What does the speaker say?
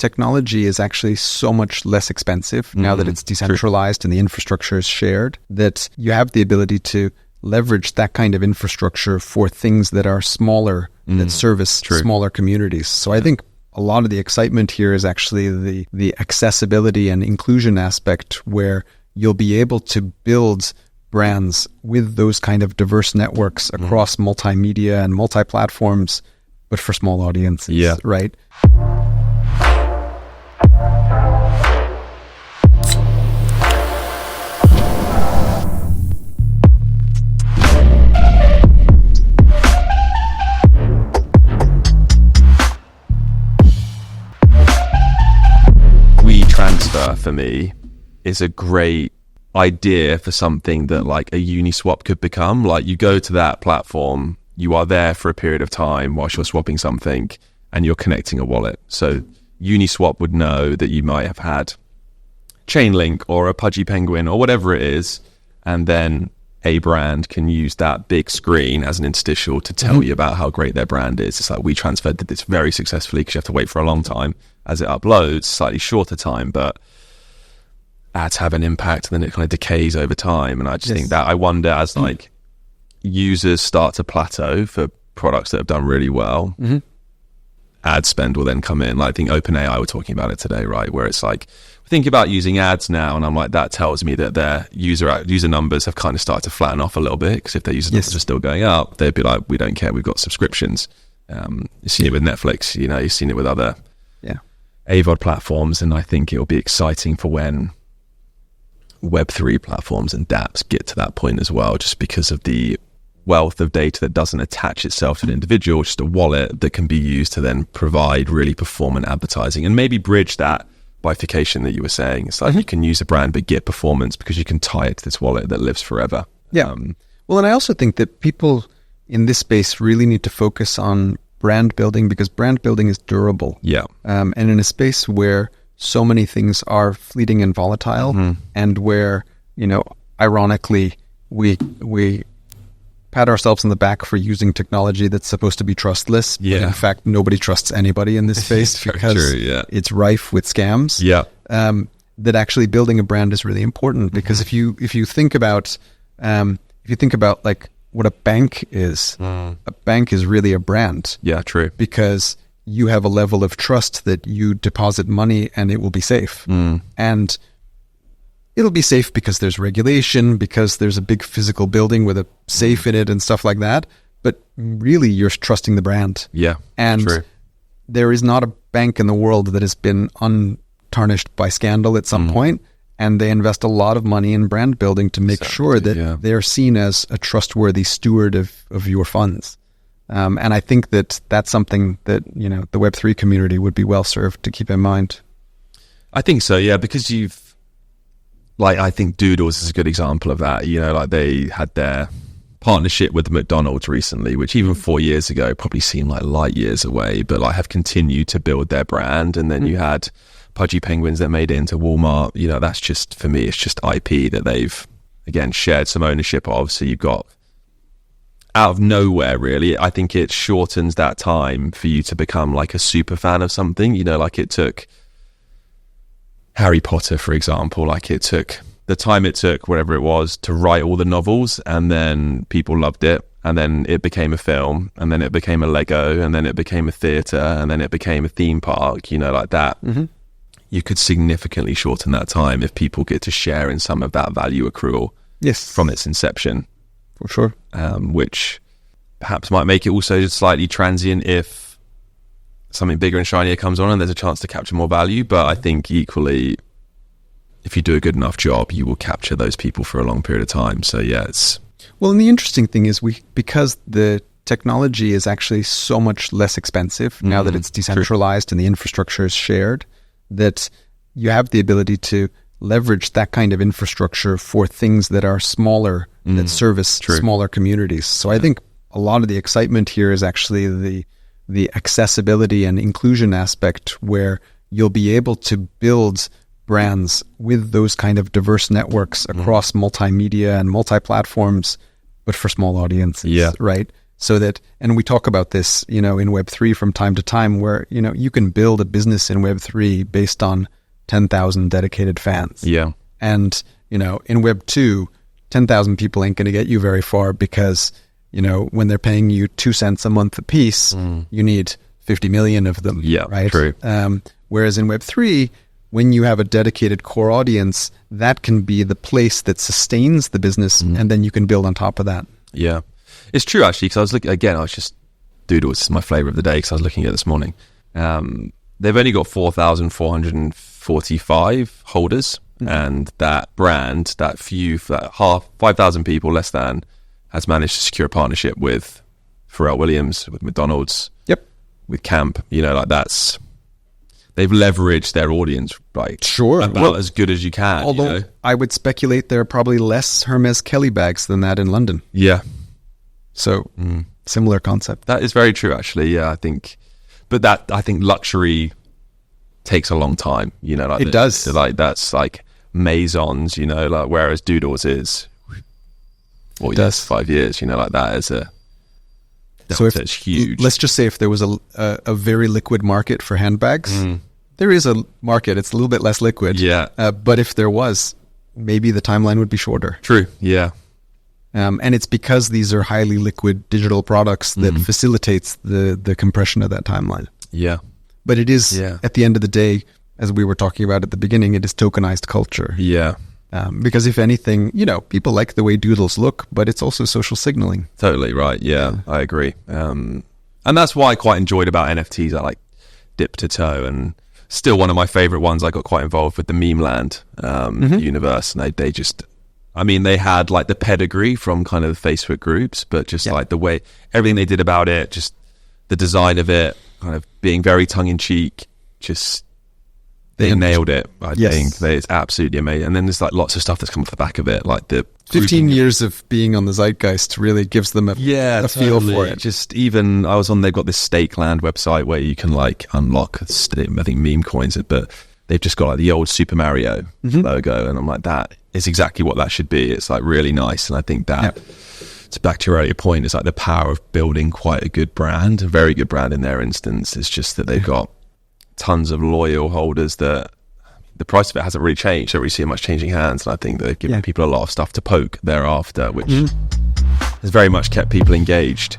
technology is actually so much less expensive now that it's decentralized and the infrastructure is shared, that you have the ability to leverage that kind of infrastructure for things that are smaller, that service smaller communities. So I think a lot of the excitement here is actually the accessibility and inclusion aspect, where you'll be able to build brands with those kind of diverse networks across multimedia and multi-platforms, but for small audiences, right? Transfer for me is a great idea for something that like a Uniswap could become. Like, you go to that platform, you are there for a period of time whilst you're swapping something, and you're connecting a wallet. So Uniswap would know that you might have had Chainlink or a Pudgy Penguin or whatever it is, and then a brand can use that big screen as an interstitial to tell you about how great their brand is. It's like WeTransfer did this very successfully, because you have to wait for a long time as it uploads, slightly shorter time, but ads have an impact, and then it kind of decays over time. And I just think that, I wonder, as like users start to plateau for products that have done really well, ad spend will then come in. Like, I think OpenAI were talking about it today, right? Where it's like, think about using ads now, and I'm like, that tells me that their user numbers have kind of started to flatten off a little bit, because if their user numbers are still going up, they'd be like, we don't care, we've got subscriptions. You've seen it with Netflix, you know, you've seen it with other AVOD platforms, and I think it'll be exciting for when Web3 platforms and dApps get to that point as well, just because of the wealth of data that doesn't attach itself to an individual, just a wallet that can be used to then provide really performant advertising, and maybe bridge that bifurcation that you were saying. It's like you can use a brand but get performance because you can tie it to this wallet that lives forever. Well, and I also think that people in this space really need to focus on brand building, because brand building is durable. And in a space where so many things are fleeting and volatile, and where, you know, ironically, we pat ourselves on the back for using technology that's supposed to be trustless. But in fact, nobody trusts anybody in this space because it's rife with scams. That actually building a brand is really important, because if you think about like what a bank is, a bank is really a brand. Because you have a level of trust that you deposit money and it will be safe. And it'll be safe because there's regulation, because there's a big physical building with a safe in it and stuff like that. But really, you're trusting the brand. And there is not a bank in the world that has been untarnished by scandal at some point. And they invest a lot of money in brand building to make sure that they're seen as a trustworthy steward of your funds. And I think that that's something that, you know, the Web3 community would be well served to keep in mind. I think so, because I think Doodles is a good example of that. You know, like, they had their partnership with McDonald's recently, which even 4 years ago probably seemed like light years away, but like have continued to build their brand. And then you had Pudgy Penguins that made it into Walmart. You know, that's just, for me, it's just IP that they've, again, shared some ownership of. So you've got, out of nowhere, really, I think it shortens that time for you to become like a super fan of something. You know, like it took Harry Potter, for example, like it took the time it took, whatever it was, to write all the novels, and then people loved it, and then it became a film, and then it became a Lego, and then it became a theatre, and then it became a theme park, you know, like that. You could significantly shorten that time if people get to share in some of that value accrual from its inception. For sure. Which perhaps might make it also slightly transient if something bigger and shinier comes on and there's a chance to capture more value. But I think equally, if you do a good enough job, you will capture those people for a long period of time. So it's... Well, and the interesting thing is because the technology is actually so much less expensive now that it's decentralized and the infrastructure is shared, that you have the ability to leverage that kind of infrastructure for things that are smaller, that service smaller communities. So I think a lot of the excitement here is actually the accessibility and inclusion aspect, where you'll be able to build brands with those kind of diverse networks across multimedia and multi-platforms, but for small audiences, right? so that, and we talk about this, in Web3 from time to time, where, you can build a business in Web3 based on 10,000 dedicated fans. Yeah. And, in Web2, 10,000 people ain't going to get you very far because, when they're paying you 2 cents a month a piece, you need 50 million of them. Yeah, right? True. Whereas in Web3, when you have a dedicated core audience, that can be the place that sustains the business, and then you can build on top of that. Yeah. It's true, actually, because I was looking, again, Doodles is my flavor of the day because I was looking at it this morning. They've only got 4,445 holders, and that brand, that 5,000 people less than, has managed to secure a partnership with Pharrell Williams, with McDonald's, with Camp. That's... They've leveraged their audience, about as good as you can. Although I would speculate there are probably less Hermes Kelly bags than that in London. Yeah. So similar concept. That is very true, actually. Yeah, I think luxury takes a long time. It does. So that's like Maisons. Whereas Doodles is, it does 5 years. That is a. So it's huge. Let's just say if there was a very liquid market for handbags, there is a market. It's a little bit less liquid. Yeah. But if there was, maybe the timeline would be shorter. True. Yeah. And it's because these are highly liquid digital products that facilitates the compression of that timeline. Yeah. But it is, at the end of the day, as we were talking about at the beginning, it is tokenized culture. Yeah. Because if anything, people like the way doodles look, but it's also social signaling. Totally right. Yeah, I agree. And that's why I quite enjoyed about NFTs. I like dip to toe, and still one of my favorite ones. I got quite involved with the Meme Land universe, and they just... they had like the pedigree from kind of the Facebook groups, but just like the way, everything they did about it, just the design of it, kind of being very tongue-in-cheek, just they nailed it. I think it's absolutely amazing. And then there's like lots of stuff that's come off the back of it, like the 15 years of being on the zeitgeist really gives them a feel for it. Just even they've got this Stake Land website where you can like unlock, I think meme coins, but they've just got like the old Super Mario logo, and I'm like, that is exactly what that should be. It's like really nice, and I think that it's back to your earlier point. It's like the power of building quite a good brand, a very good brand in their instance. It's just that they've got tons of loyal holders that the price of it hasn't really changed. I don't really see much changing hands, and I think they've given people a lot of stuff to poke thereafter, which has very much kept people engaged.